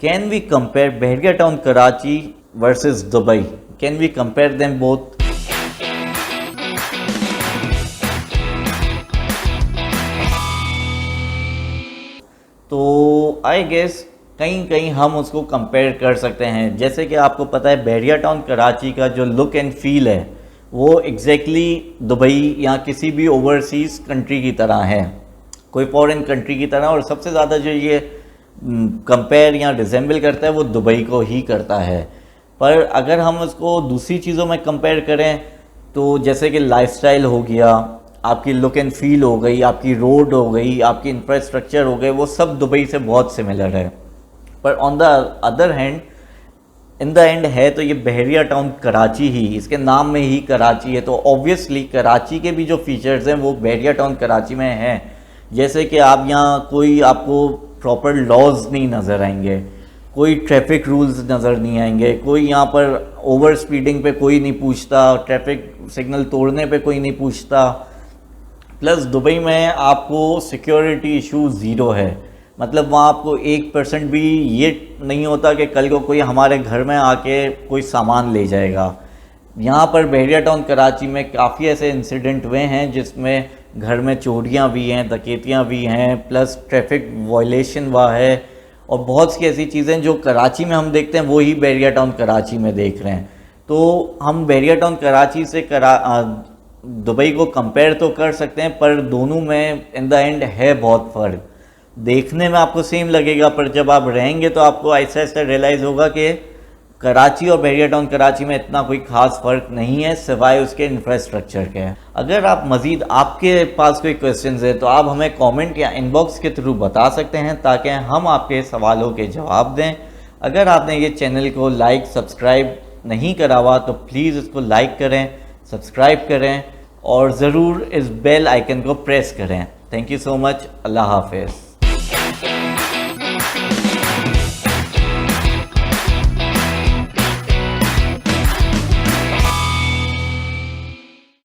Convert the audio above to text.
Can we compare Bahria Town Karachi versus Dubai? Can we compare them both? तो I guess कहीं कहीं हम उसको कंपेयर कर सकते हैं। जैसे कि आपको पता है बहरिया टाउन कराची का जो लुक एंड फील है वो एग्जैक्टली दुबई या किसी भी ओवरसीज़ कंट्री की तरह है, कोई फॉरेन कंट्री की तरह। और सबसे ज़्यादा जो ये कंपेयर या रिजेंबल करता है वो दुबई को ही करता है। पर अगर हम उसको दूसरी चीज़ों में कंपेयर करें तो जैसे कि लाइफस्टाइल हो गया, आपकी लुक एंड फील हो गई, आपकी रोड हो गई, आपकी इंफ्रास्ट्रक्चर हो गए, वो सब दुबई से बहुत सिमिलर है। पर on the other hand in the end है तो ये बहरिया टाउन कराची ही, इसके नाम में ही कराची है, तो ऑब्वियसली कराची के भी जो फीचर्स हैं वो बहरिया टाउन कराची में हैं। जैसे कि आप यहाँ कोई आपको प्रॉपर लॉज नहीं नज़र आएंगे, कोई ट्रैफिक रूल्स नज़र नहीं आएंगे, कोई यहाँ पर ओवर स्पीडिंग पे कोई नहीं पूछता, ट्रैफिक सिग्नल तोड़ने पे कोई नहीं पूछता। प्लस दुबई में आपको सिक्योरिटी इशू ज़ीरो है, मतलब वहाँ आपको 1% भी ये नहीं होता कि कल को कोई हमारे घर में आके कोई सामान ले जाएगा। यहाँ पर बहरिया टाउन कराची में काफ़ी ऐसे इंसिडेंट हुए हैं जिसमें घर में चोरियाँ भी हैं, डकैतियाँ भी हैं, प्लस ट्रैफिक वायलेशन हुआ है, और बहुत सी ऐसी चीज़ें जो कराची में हम देखते हैं वो ही बहरिया टाउन कराची में देख रहे हैं। तो हम बहरिया टाउन कराची से दुबई को कंपेयर तो कर सकते हैं, पर दोनों में इन द एंड है बहुत फ़र्क। देखने में आपको सेम लगेगा, पर जब आप रहेंगे तो आपको ऐसा ऐसा रियलाइज़ होगा कि कराची और बहरिया टाउन कराची में इतना कोई ख़ास फ़र्क नहीं है सिवाय उसके इंफ्रास्ट्रक्चर के। अगर आप मज़ीद आपके पास कोई क्वेश्चंस है तो आप हमें कमेंट या इनबॉक्स के थ्रू बता सकते हैं ताकि हम आपके सवालों के जवाब दें। अगर आपने ये चैनल को लाइक सब्सक्राइब नहीं करा हुआ तो प्लीज़ इसको लाइक करें, सब्सक्राइब करें और ज़रूर इस बेल आइकन को प्रेस करें। Thank you so much. अल्लाह हाफ़िज़।